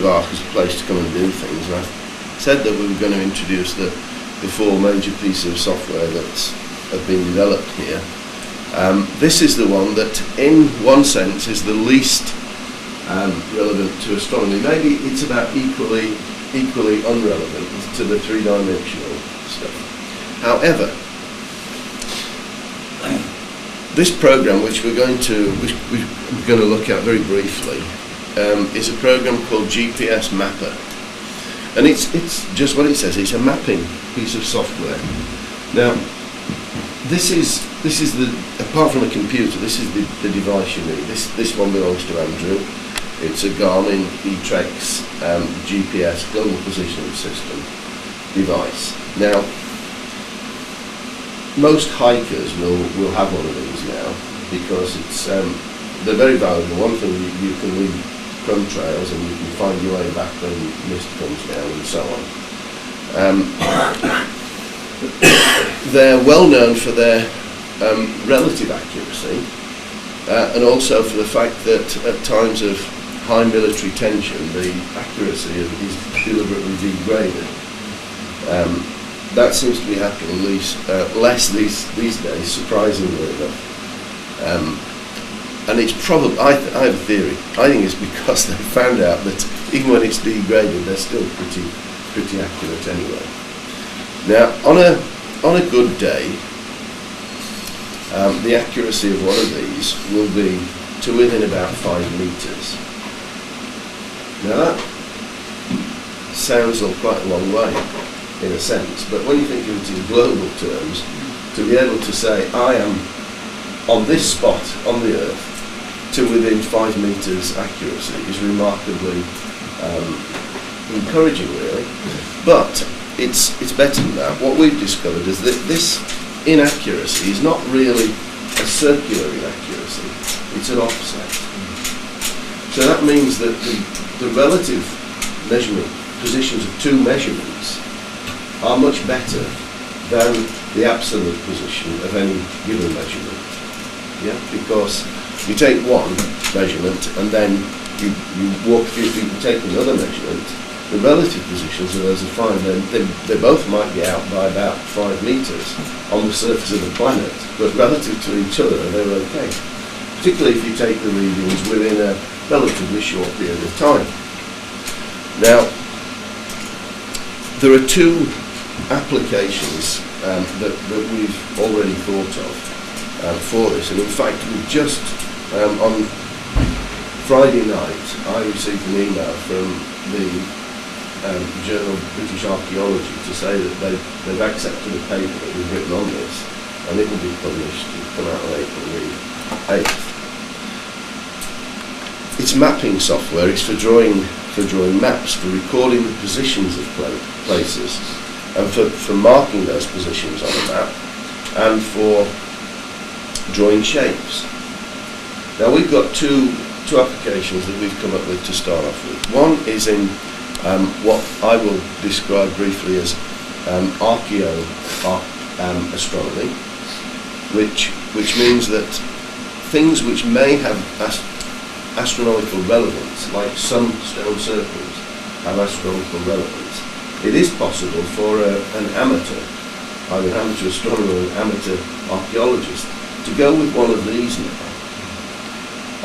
of ARC as a place to come and do things. And I said that we were going to introduce the four major pieces of software that have been developed here. This is the one that, in one sense, is the least relevant to astronomy. Maybe it's about equally unrelevant to the three-dimensional stuff. However, this program, which we're going to look at very briefly, is a program called GPS Mapper, and it's just what it says. It's a mapping piece of software. Now, this is the, apart from a computer, this is the device you need. This one belongs to Andrew. It's a Garmin eTrex GPS global positioning system device. Now, most hikers will have one of these now because it's they're very valuable. One thing, you can lead crumb trails and you can find your way back when mist comes down and so on. They're well known for their relative accuracy and also for the fact that at times of high military tension the accuracy is deliberately degraded. That seems to be happening less these days, surprisingly enough. And it's probably, I have a theory. I think it's because they found out that even when it's degraded, they're still pretty accurate anyway. Now, on a good day, the accuracy of one of these will be to within about 5 meters. Now that sounds quite a long way, in a sense, but when you think of it in global terms, to be able to say, I am on this spot on the Earth to within 5 meters accuracy is remarkably encouraging, really. But it's better than that. What we've discovered is that this inaccuracy is not really a circular inaccuracy, it's an offset. So that means that the relative measurement positions of two measurements are much better than the absolute position of any given measurement. Yeah, because you take one measurement and then you walk a few feet and take another measurement. The relative positions of those are fine. They both might be out by about 5 meters on the surface of the planet, but relative to each other they're okay. Particularly if you take the readings within a relatively short period of time. Now, there are two applications that we've already thought of for this, and in fact we've just on Friday night I received an email from the journal British Archaeology to say that they've accepted a paper that we've written on this, and it will be published, it'll come out on April the 8th. It's mapping software. It's for drawing maps, for recording the positions of places, and for marking those positions on a map, and for drawing shapes. Now we've got two applications that we've come up with to start off with. One is in what I will describe briefly as archaeoastronomy, which means that things which may have astronomical relevance, like some stone circles have astronomical relevance. It is possible for an amateur, either an amateur astronomer or an amateur archaeologist, to go with one of these now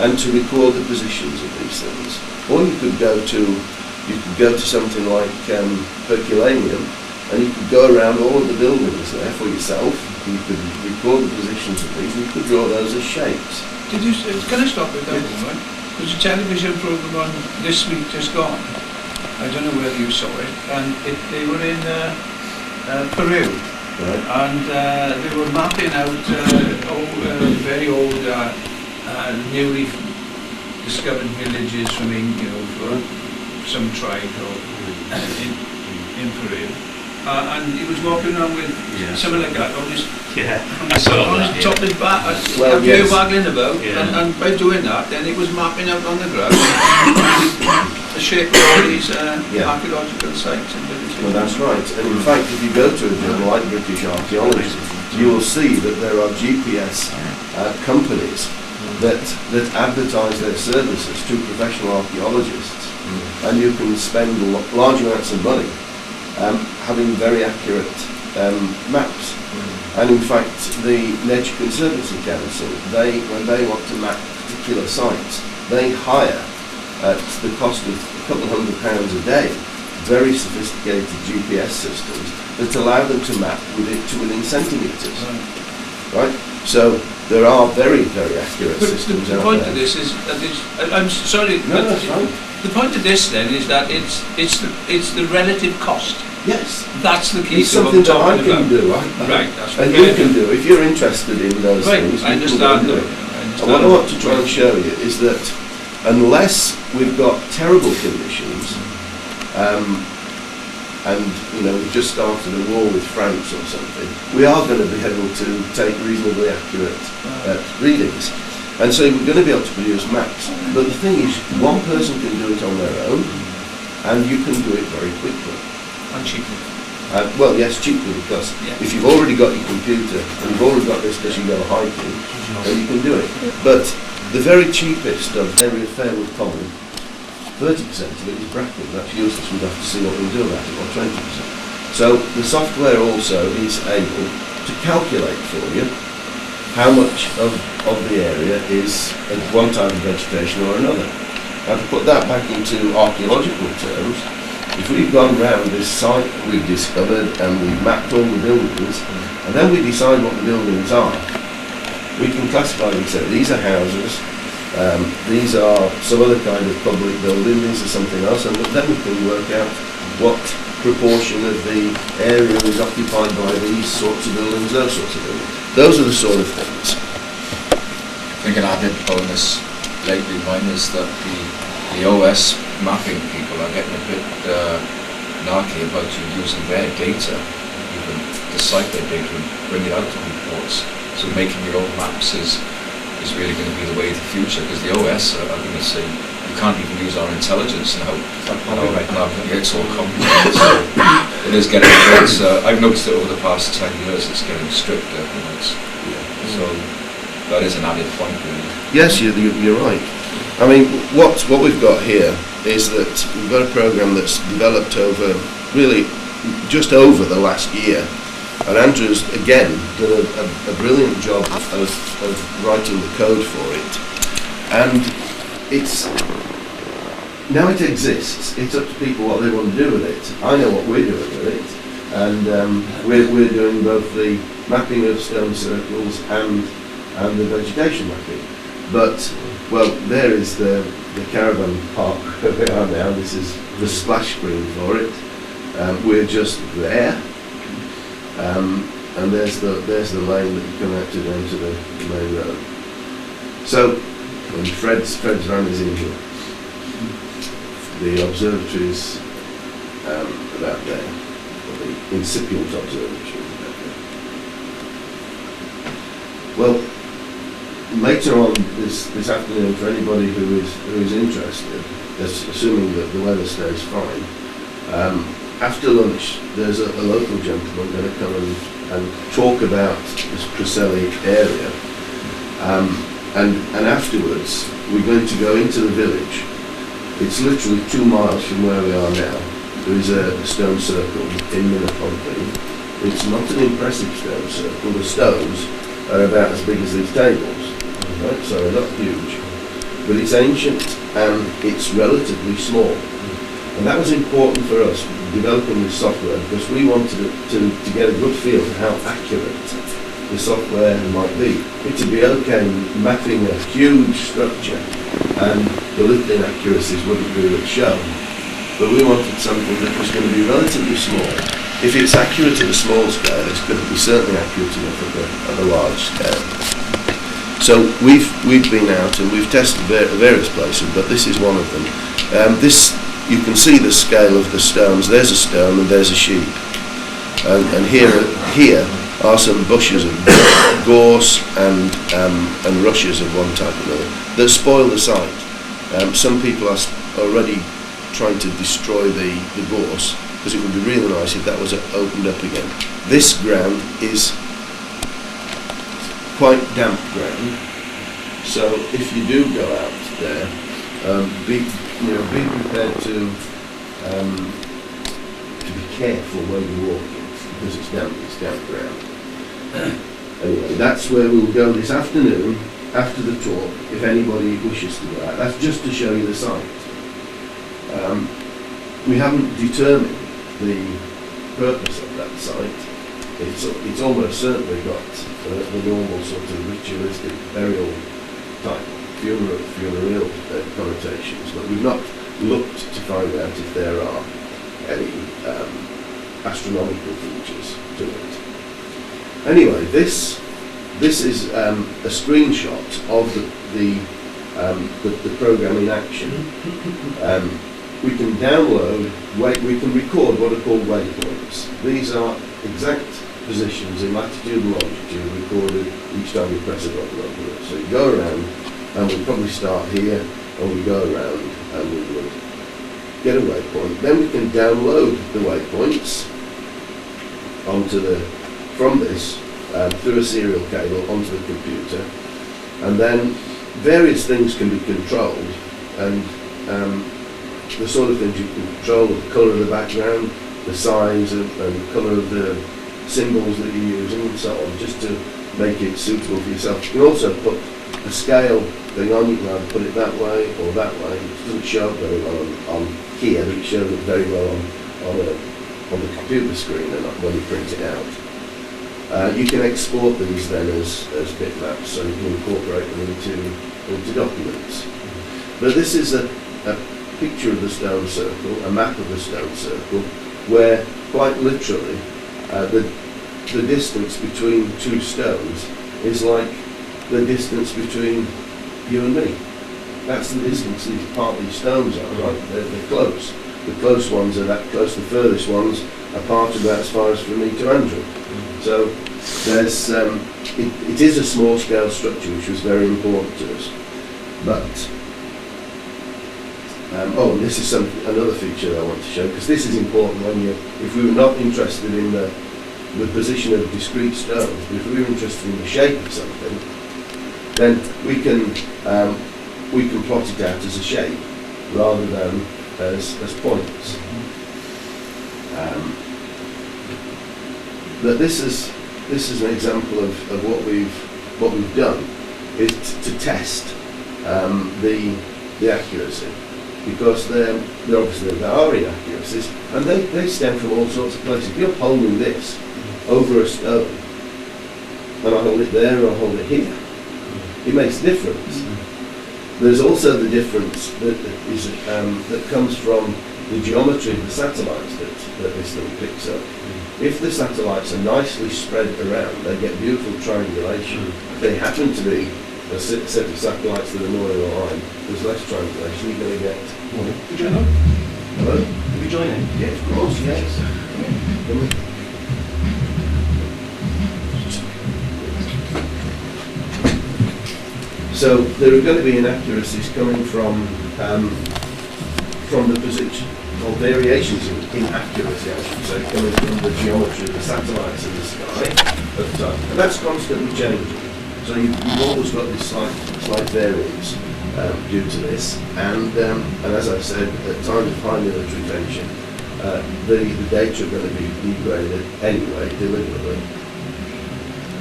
and to record the positions of these things. Or you could go to something like Herculaneum, and you could go around all of the buildings there for yourself. You could record the positions of these, and you could draw those as shapes. Can I stop with that one? There's a television program on this week just gone. I don't know whether you saw it, and they were in Peru, right. And they were mapping out very old, newly discovered villages from some tribe in Peru. And he was walking around with something like that on his top of his back, waggling about, and by doing that, then he was mapping out on the ground the shape of all these archaeological sites and villages. Well, that's right. And in fact, if you go to a journal like British Archaeology, you will see that there are GPS companies that advertise their services to professional archaeologists and you can spend large amounts of money having very accurate maps. And in fact, the Nature Conservancy Council, when they want to map particular sites, they hire at the cost of a couple of £100 a day very sophisticated GPS systems that allow them to map within centimetres. Right? So there are very, very accurate systems the out point there. of this is that I'm sorry. No, that's fine. The point of this then is that it's the relative cost. Yes. That's the key It's to what something we're that I talking can about. do. Right. That's And what you can do. If you're interested in those things, I you can go and understand. do it. And what I want to try and show you is that unless we've got terrible conditions, and we've just started a war with France or something, we are going to be able to take reasonably accurate readings. And so we're going to be able to produce maps. But the thing is, one person can do it on their own, and you can do it very quickly. And cheaply. Well, yes, cheaply, because if you've already got your computer, and you've already got this because you go hiking, then you can do it. But the very cheapest of area fairly common, 30% of it is bracken. That's useless. We'd have to see what we do about it, or 20%. So the software also is able to calculate for you how much of the area is at one type of vegetation or another. Now, to put that back into archaeological terms, if we've gone round this site that we've discovered and we've mapped all the buildings, and then we decide what the buildings are, we can classify them and say these are houses, these are some other kind of public building, these are something else, and then we can work out what proportion of the area is occupied by these sorts of buildings, those sorts of buildings. Those are the sort of things. I think an added bonus lately mine is that the OS mapping people are getting a bit narky about you using their data. You can decipher data and bring it out to reports. So making your own maps is really going to be the way of the future, because the OS are going to say you can't even use our intelligence now. It's all complicated. So it is getting I've noticed it over the past 10 years. It's getting stricter. So that is an added point, really. Yes, you're right. I mean, what we've got here is that we've got a program that's developed over really just over the last year, and Andrew's again done a brilliant job of writing the code for it, and now it exists. It's up to people what they want to do with it. I know what we're doing with it, and we're doing both the mapping of stone circles and the vegetation mapping. But well, there is the caravan park where we are now. This is the splash screen for it. We're just there, and there's the lane that you come out to down to the main road. So, when Fred's van is in here. The observatory is about there, or the incipient observatory is about there. Well, later on this afternoon, for anybody who is interested, assuming that the weather stays fine, after lunch there's a local gentleman going to come and talk about this Preseli area, and afterwards we're going to go into the village. It's literally 2 miles from where we are now. There is a stone circle in Minneponte. It's not an impressive stone circle. The stones are about as big as these tables. Right? So they're not huge, but it's ancient and it's relatively small, and that was important for us developing this software, because we wanted to get a good feel for how accurate the software might be. It would be okay mapping a huge structure and the little inaccuracies wouldn't really show, but we wanted something that was going to be relatively small. If it's accurate at a small scale, it's going to be certainly accurate enough at a large scale. So we've been out and we've tested various places, but this is one of them. This, you can see the scale of the stones. There's a stone and there's a sheep, and here are some bushes of gorse and rushes of one type or another that spoil the site. Some people are already trying to destroy the gorse, because it would be really nice if that was opened up again. This ground is quite damp ground, so if you do go out there, be be prepared to be careful where you're walking because it's damp ground. Anyway, that's where we'll go this afternoon after the talk. If anybody wishes to go out, that's just to show you the site. We haven't determined the purpose of that site. It's almost certainly got the normal sort of ritualistic burial type funereal connotations, but we've not looked to find out if there are any astronomical features to it. Anyway, this is a screenshot of the program in action. We can download, we can record what are called waypoints. These are exact positions in latitude and longitude recorded each time you press a button over it. So you go around, and we'll probably start here, and we go around, and we will get a waypoint. Then we can download the waypoints from this through a serial cable onto the computer, and then various things can be controlled, and the sort of things you can control: the colour of the background, the size and colour of the symbols that you're using, and so on, just to make it suitable for yourself. You can also put a scale thing on. You can either put it that way or that way. It doesn't show up very well on here, but it shows up very well on the computer screen and when you print it out. You can export these then as bitmaps, so you can incorporate them into documents. But this is a picture of the stone circle, a map of the stone circle, where quite literally the distance between two stones is like the distance between you and me. That's the distance part of these stones are, right? They're close. The close ones are that close, the furthest ones are part about as far as from me to Andrew. So there's it is a small scale structure which was very important to us. But and this is another feature I want to show, because this is important if we were not interested in the position of discrete stones, but if we were interested in the shape of something, then we can plot it out as a shape rather than as points. But this is an example of what we've done, is to test the accuracy, because there are inaccuracies, and they stem from all sorts of places. If you're holding this over a stone, and I hold it there or I hold it here, it makes a difference. There's also the difference that comes from the geometry of the satellites that this thing picks up. If the satellites are nicely spread around, they get beautiful triangulation. If they happen to be a set of satellites that are more in a line, there's less triangulation. You're going to get... Could you join in? Hello? Could we join in? Yeah, of course, yes. So there are going to be inaccuracies coming from the position, or variations in accuracy, I should say, coming from the geometry of the satellites in the sky at the time. And that's constantly changing. So you've always got this slight variance due to this. And as I said, at times of high military tension, the data are going to be degraded anyway, deliberately.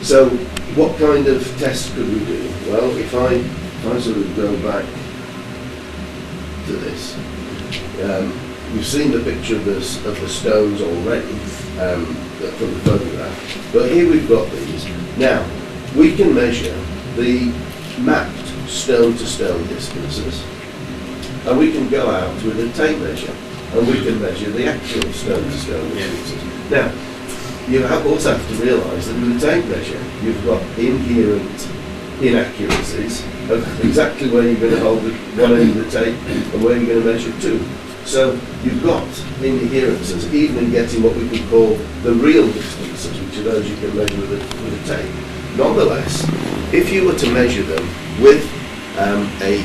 So what kind of tests could we do? Well, if I sort of go back to this, we've seen the picture of the stones already from the photograph, but here we've got these. Now, we can measure the mapped stone-to-stone distances, and we can go out with a tape measure, and we can measure the actual stone-to-stone distances. Now, you also have to realise that with a tape measure, you've got inherent inaccuracies of exactly where you're going to hold one end of the tape and where you're going to measure to. So you've got inherences, even in getting what we could call the real distances, which are those you can measure with a tape. Nonetheless, if you were to measure them with a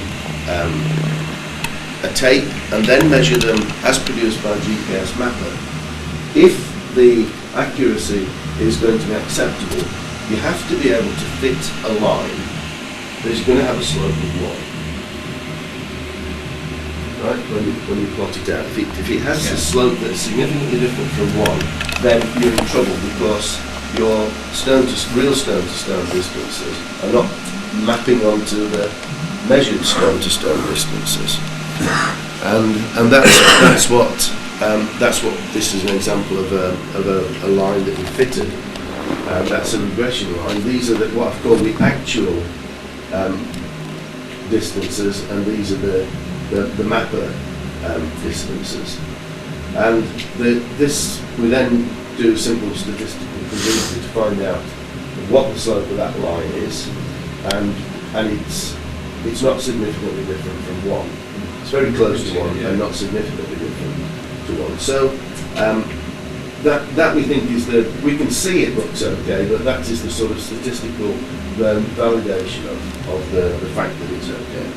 tape and then measure them as produced by a GPS mapper, if the accuracy is going to be acceptable, you have to be able to fit a line that is going to have a slope of 1. right? When you plot it out, if it has a slope that's significantly different from 1, then you're in trouble because your real stone to stone distances are not mapping onto the measured stone to stone distances, and that's what this is an example of a line that we fitted. That's a regression line. These are what I've called the actual distances, and these are the mapper distances. And this we then do simple statistical probability to find out what the slope of that line is, and it's not significantly different from 1. It's very close to 1 and not significantly different to 1. So that we think is we can see it looks okay, but that is the sort of statistical validation of the fact that it's okay.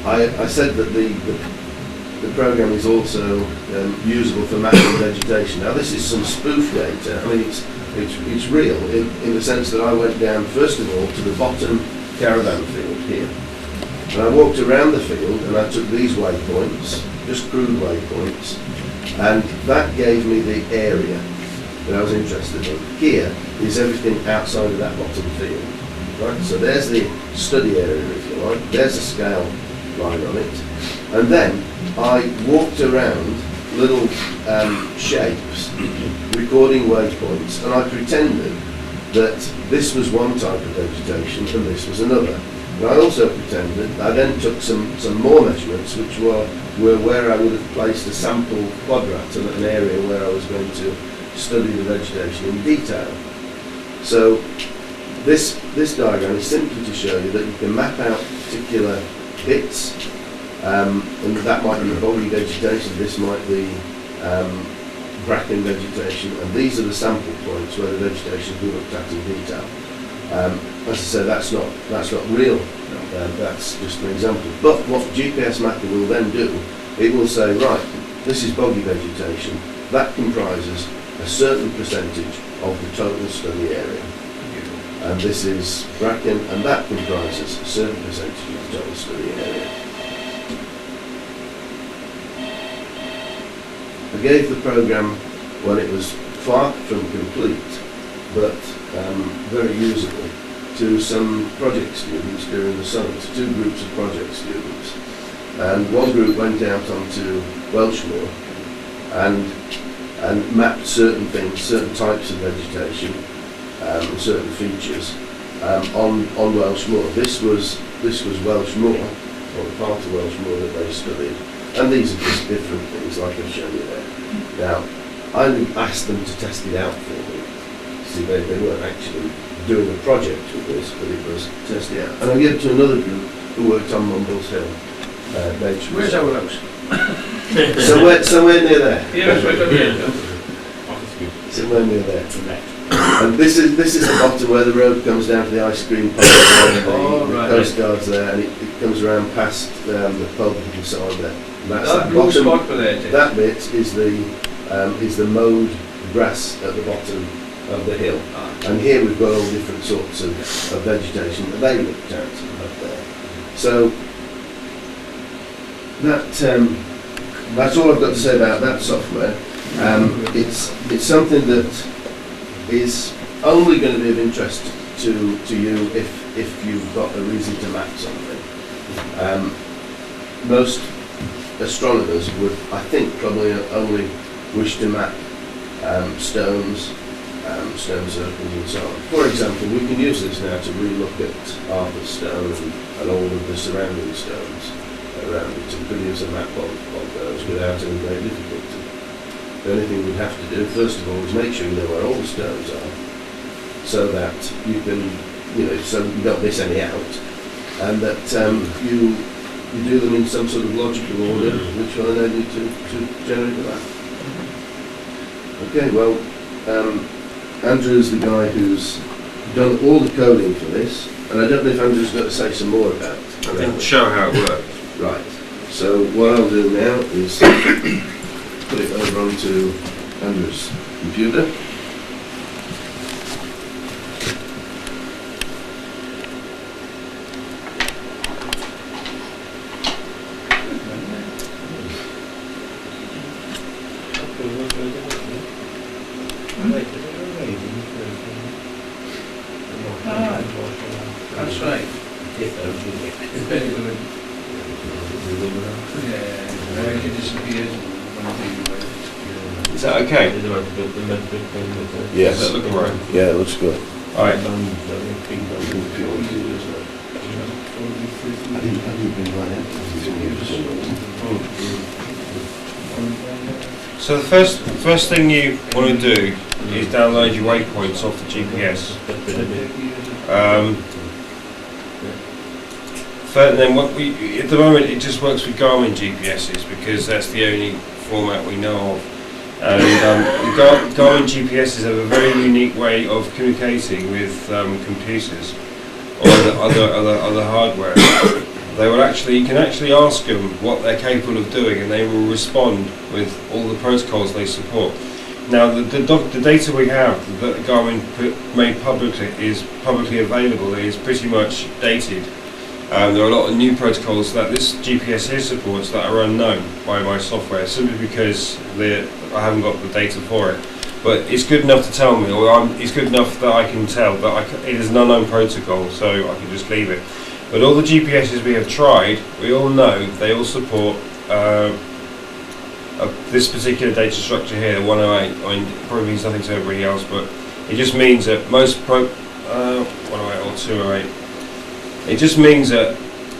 I said that the program is also usable for mapping vegetation. Now this is some spoof data. I mean it's real in the sense that I went down first of all to the bottom caravan field here, and I walked around the field and I took these waypoints, just crude waypoints, and that gave me the area that I was interested in. Here is everything outside of that bottom field, right? So there's the study area, if you like. There's a scale line on it, and then I walked around little shapes, recording waypoints, and I pretended that this was one type of vegetation and this was another. And I also pretended, I then took some more measurements, which were where I would have placed a sample quadrat in an area where I was going to study the vegetation in detail. So this diagram is simply to show you that you can map out particular bits, and that might be boggy vegetation, this might be bracken vegetation, and these are the sample points where the vegetation will be looked at in detail. As I said, that's not real, that's just an example. But what GPS Mapper will then do, it will say, right, this is boggy vegetation, that comprises a certain percentage of the total study area. And this is bracken, and that comprises a certain percentage of the total study area. I gave the program when it was far from complete, but very usable, to some project students during the summer, to 2 groups of project students. And one group went out onto Welshmoor and mapped certain things, certain types of vegetation, and certain features on Welshmoor. This was Welshmoor, or part of Welshmoor that they studied. And these are just different things, like I've shown you there. Now, I asked them to test it out for me. See, they weren't actually doing a project with this, but it was test it out. And I gave it to another group who worked on Mumbles Hill. Where's our house? Somewhere near there. Yeah, it's right up here. Somewhere near there. And this is the bottom where the road comes down to the ice cream park, the Coast Guard's there, and it comes around past the pub inside there. That's that bottom spot for there, that bit is the mowed grass at the bottom of the hill. And here we've got all different sorts of vegetation that they looked at up there. So that's all I've got to say about that software. It's something that is only going to be of interest to you if you've got a reason to map something. Most astronomers would, I think, probably only wish to map stones, stone circles and so on. For example, we can use this now to relook at Arthur's Stone and all of the surrounding stones around it and produce a map of those without any great difficulty. The only thing we'd have to do, first of all, is make sure you know where all the stones are, so that you can, so you don't miss any out, and that you do them in some sort of logical order, which will enable you to generate the map. Okay, well, Andrew's the guy who's done all the coding for this, and I don't know if Andrew's got to say some more about it. I can show how it works. Right. So what I'll do now is put it over onto Andrew's computer. That's right. Yeah, it disappears. Is that okay? Yes. Does that look alright? Yeah, it looks good. Alright. I didn't bring mine out. So the first thing you want to do is download your waypoints off the GPS. And then at the moment it just works with Garmin GPSs because that's the only format we know of. And Garmin GPSs have a very unique way of communicating with computers or other hardware. You can actually ask them what they're capable of doing, and they will respond with all the protocols they support. Now, the data we have that Garmin made publicly available is pretty much dated. There are a lot of new protocols that this GPS here supports that are unknown by my software, simply because I haven't got the data for it. But it's good enough to tell me, or it's good enough that I can tell that it is an unknown protocol, so I can just leave it. But all the GPSs we have tried, we all know they all support this particular data structure here, 108. I mean, it probably means nothing to everybody else, but it just means that most 108 or 208. It just means that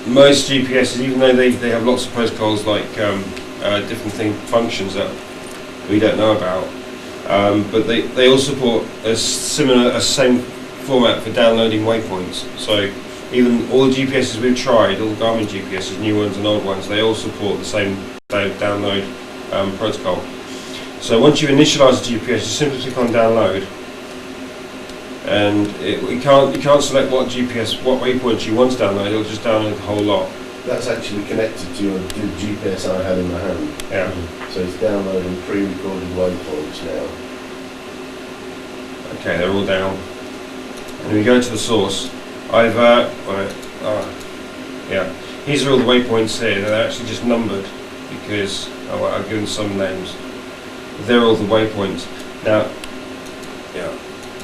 most GPSs, even though they have lots of protocols like different functions that we don't know about, but they all support a same format for downloading waypoints. So even all the GPSs we've tried, all the Garmin GPSs, new ones and old ones, they all support the same download protocol. So once you initialize the GPS, you simply click on download, and you can't select what waypoints you want to download. It'll just download the whole lot. That's actually connected to the GPS I had in my hand. Yeah. So it's downloading pre-recorded waypoints now. Okay, they're all down. And we go to the source. These are all the waypoints here. They're actually just numbered because I've given some names. They're all the waypoints. Now,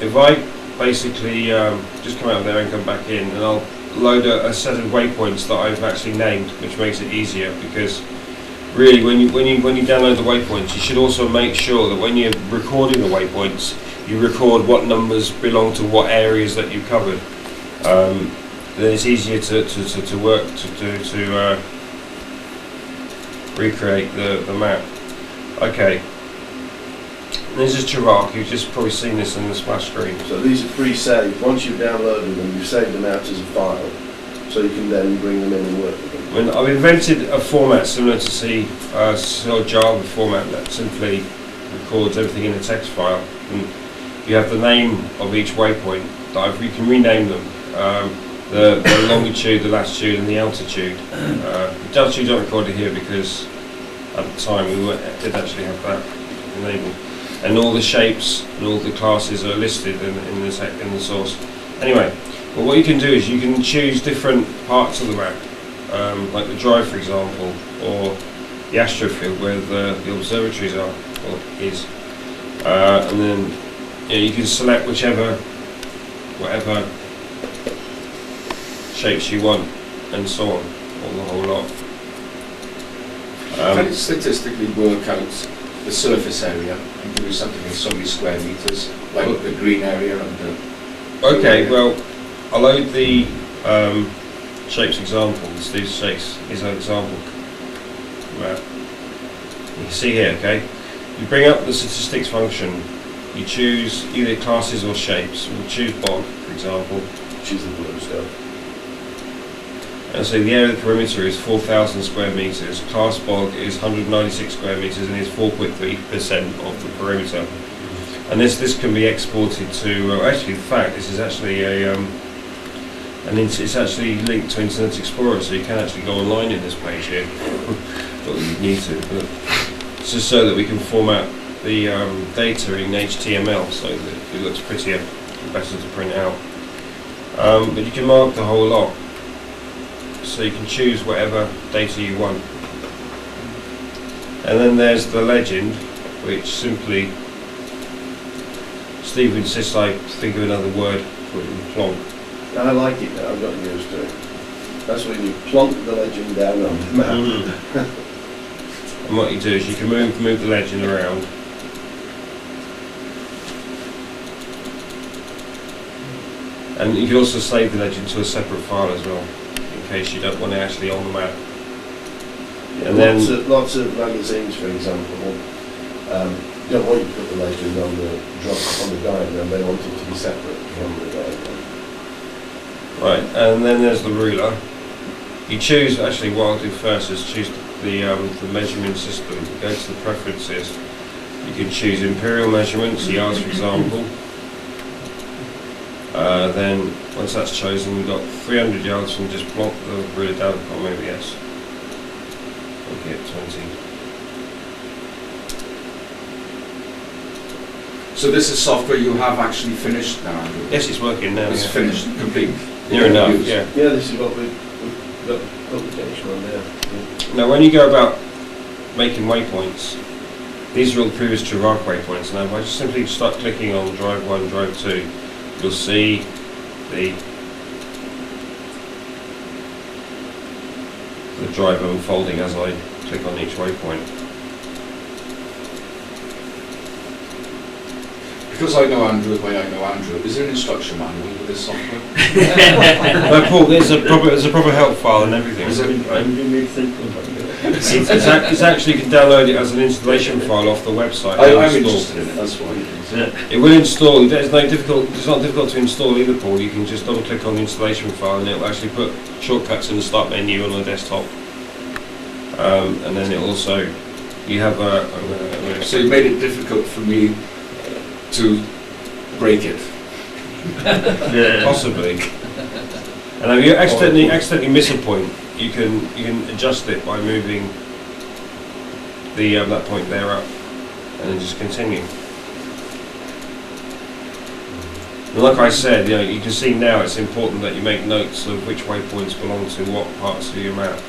if I basically just come out of there and come back in, and I'll load a set of waypoints that I've actually named, which makes it easier, because really when you download the waypoints, you should also make sure that when you're recording the waypoints, you record what numbers belong to what areas that you've covered. Then it's easier to recreate the map. Okay. This is Trefach. You've just probably seen this on the splash screen. So these are pre-saved. Once you've downloaded them, you've saved them out as a file, so you can then bring them in and work with them. I mean, I've invented a format similar to Java format that simply records everything in a text file. And you have the name of each waypoint. You can rename them. The longitude, the latitude, and the altitude. The altitude don't record it here because at the time we did actually have that enabled. And all the shapes and all the classes are listed in the source. Anyway, well, what you can do is you can choose different parts of the map, like the drive, for example, or the astrofield where the observatories are or is, and then you can select whatever shapes you want, and so on, or the whole lot. Can it statistically work out the surface area and give you something in so many square meters, like the green area and the... Okay, well, I'll load the shapes examples. These shapes is an example map. You can see here, okay? You bring up the statistics function, you choose either classes or shapes. We'll choose bog, for example. Choose the blue stuff. And so the area of the perimeter is 4,000 square meters. Class bog is 196 square meters and is 4.3% of the perimeter. And this can be exported to. Actually, in fact, this is actually it's actually linked to Internet Explorer, so you can actually go online in this page here. Not that you need to, but it's just so that we can format the data in HTML so that it looks prettier and better to print out. But you can mark the whole lot. So you can choose whatever data you want. And then there's the legend, which simply Steve insists I think of another word for plonk. I like it now, I've gotten used to it. That's when you plonk the legend down on the map. And what you do is you can move the legend around. And you can also save the legend to a separate file as well, in case you don't want it actually on the map. Yeah, And then lots of magazines, for example, don't want you to put the legend on the diagram, they want it to be separate from the diagram. right, and then there's the ruler. You choose, actually what I'll do first is choose the measurement system. Go to the preferences. You can choose imperial measurements, yards for example. Then once that's chosen, we've got 300 yards from just plonk the ruler down, or maybe yes. Okay, 20. So this is software you have actually finished now, Andrew? Yes, it's working now. It's yeah. finished, complete. Near enough, yeah. Yeah, this is what we've got the publication on there. Yeah. Now when you go about making waypoints, these are all the previous Trefach waypoints. Now if I just simply start clicking on drive 1, drive 2, you'll see the drive unfolding as I click on each waypoint. Because I know Andrew the way I know Andrew, is there an instruction manual with this software? No, Paul, there's a proper help file and everything. Is it? It's actually, you can download it as an installation file off the website. I'm Install. interested in it, that's why. It will install. It's not difficult to install either, Paul. You can just double click on the installation file and it will actually put shortcuts in the start menu on the desktop. And then it also, you have a. So you made it difficult for me to break it. Possibly. And if you accidentally miss a point, you can adjust it by moving the that point there up, and then just continue. And like I said, you can see now it's important that you make notes of which waypoints belong to what parts of your map.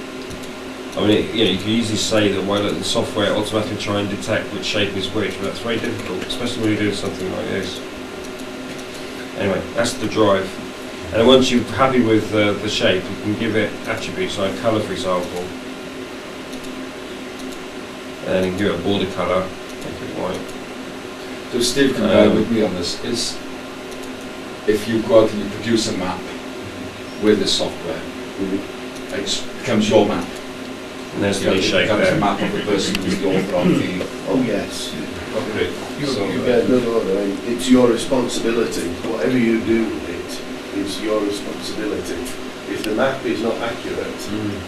I mean, you can easily say that the software automatically try and detect which shape is which, but that's very difficult, especially when you're doing something like this. Anyway, that's the drive. And once you're happy with the shape, you can give it attributes like colour, for example. And then you can give it a border colour, make it white. So Steve can bear with me on this. Is if you go out and you produce a map with this software, it becomes your map. And there's the shape becomes there. a map of the person who's the author of the. Oh yes. Okay. You get no order. I mean, it's your responsibility. Whatever you do with it is your responsibility. If the map is not accurate,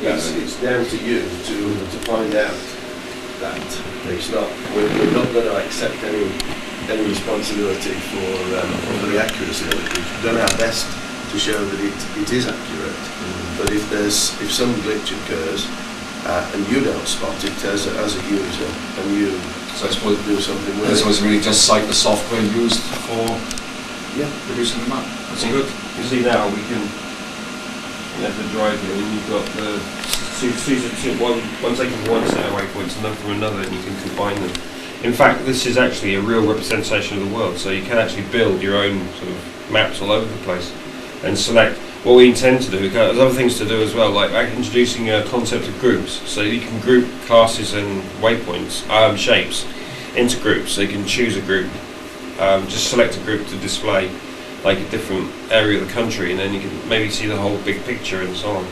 it's down to you to find out that it's not. We're not going to accept any responsibility for the accuracy of it. We've done our best to show that it is accurate. But if some glitch occurs and you don't spot it as a user, and you So I suppose do something with this it. was really just cite the software used for producing the map. That's good. You see now we can have the drive here, and you've got the one taken from one set of waypoints and then from another, and you can combine them. In fact, this is actually a real representation of the world, so you can actually build your own sort of maps all over the place and select. What we intend to do, there's other things to do as well, like introducing a concept of groups, so you can group classes and waypoints, shapes, into groups. So you can choose a group, just select a group to display, like a different area of the country, and then you can maybe see the whole big picture and so on.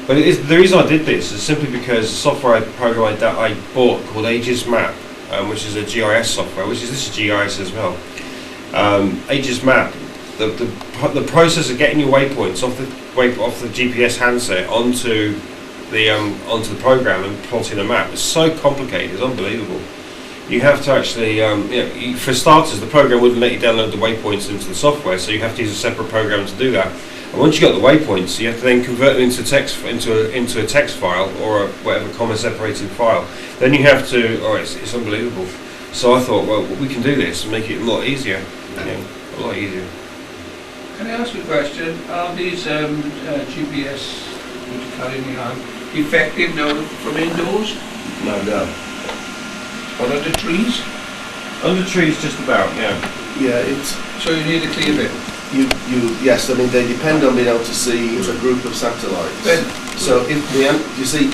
But the reason I did this is simply because the software program that I bought called Aegis Map, which is a GIS software, this is GIS as well. Aegis Map. The process of getting your waypoints off the GPS handset onto the program and plotting a map is so complicated, it's unbelievable. You have to actually, for starters, the program wouldn't let you download the waypoints into the software, so you have to use a separate program to do that. And once you've got the waypoints, you have to then convert them into text into a text file or whatever comma separated file. Then you have to, it's unbelievable. So I thought, well, we can do this and make it a lot easier, a lot easier. Can I ask you a question? Are these GPS which you carry in your hand effective now from indoors? No. Or under trees? Under trees, just about, yeah. Yeah, it's So you need a clear bit. yes. I mean, they depend on being able to see a group of satellites. Then, So if you see,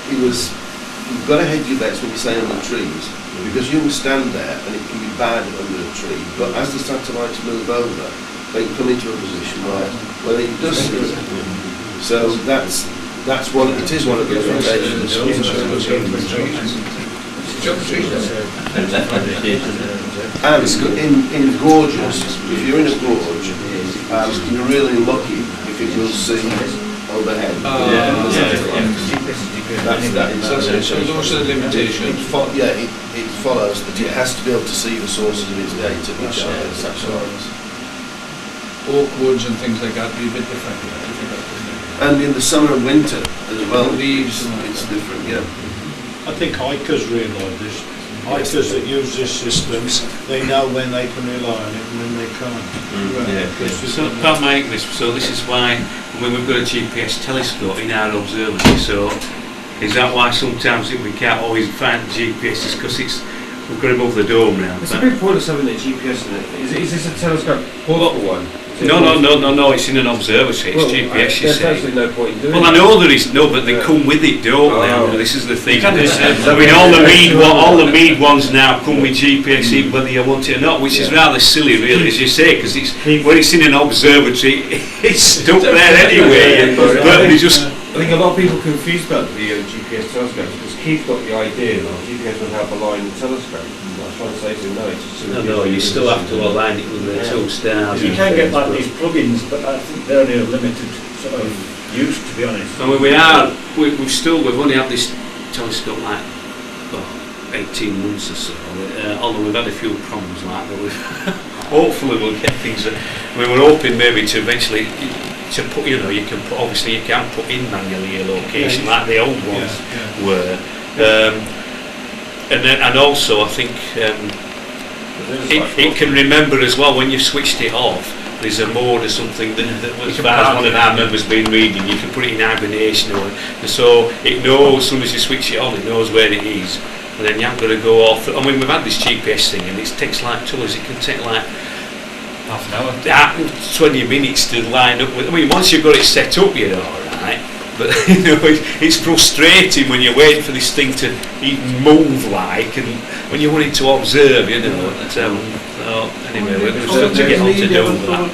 you've got to hedge your bets when you say under trees, because you can stand there and it can be bad under a tree. But as the satellites move over, they come into a position where it does see it. So that's one. It is one of the foundations. And in gorges, if you're in a gorge, you're really lucky if it will see overhead. So there's also a limitation. It follows that it has to be able to see the sources of its data, which are the satellites. Oak woods and things like that be a bit different. And in the summer and winter as well, Leaves. it's different, yeah. I think hikers realise this. Hikers that use this system, they know when they can rely on it and when they can't. So can't make this. So this is why when we've got a GPS telescope in our observatory. So is that why sometimes we can't always find GPS? Because we've got above the dome now. It's a bit pointless having a GPS in it. Is this a telescope portable one? No, it's in an observatory, it's GPS, you there's see. absolutely no point in doing it. Well, I know there is, but they come with it, don't they? Oh. This is the thing. You can't just- I mean, all the Mead ones now come with GPS, even whether you want it or not, which is rather silly, really, as you say, because when it's in an observatory, it's stuck there anyway. But they just... I think a lot of people confused about the GPS telescope because Keith got the idea that GPS would help align the telescope. I was trying to say to him, no, it's just No, you still have to align it with the two stars. You can get like these plugins, but I think they're only a limited sort of use, to be honest. I mean, we've only had this telescope like 18 months or so, although we've had a few problems like that. Hopefully we'll get things that, we're hoping maybe to eventually to put, you can put, obviously you can put in manually a location like the old ones were. And also I think it can remember as well when you've switched it off. There's a mode or something that as far as one of our members been reading, you can put it in hibernation, and so it knows as soon as you switch it on, it knows where it is, and then you haven't got to go off. I mean, we've had this GPS thing, and it takes like 2 hours. It can take like Half an hour. 20 minutes to line up with. I mean, once you've got it set up, you're all right. But it's frustrating when you're waiting for this thing to even move, and when you want it to observe, So anyway, we're still to get on to doing that.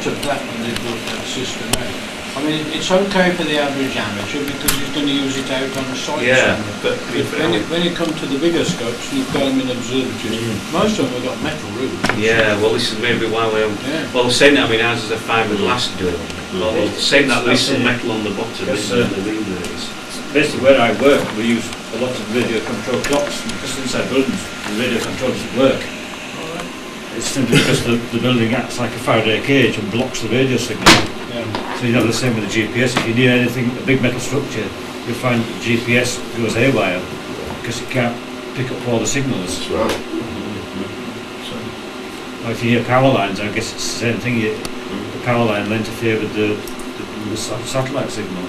System out. I mean, it's okay for the average amateur because he's going to use it out on a site. Yeah, but when it comes to the bigger scopes, you've got them in observatories. Most of them have got metal roofs. yeah, well, this is maybe why we're. Well, they're saying that. I mean, ours is a fiberglass dome. Well, they're saying that there's some metal on the bottom, isn't the relays. Basically, where I work, we use a lot of radio control clocks because inside buildings, the radio control doesn't work. It's simply because the building acts like a Faraday cage and blocks the radio signal. So you have the same with the GPS. If you need anything, a big metal structure, you'll find the GPS goes haywire because it can't pick up all the signals. That's right. Or if you hear power lines, I guess it's the same thing. The power line will interfere with the satellite signal.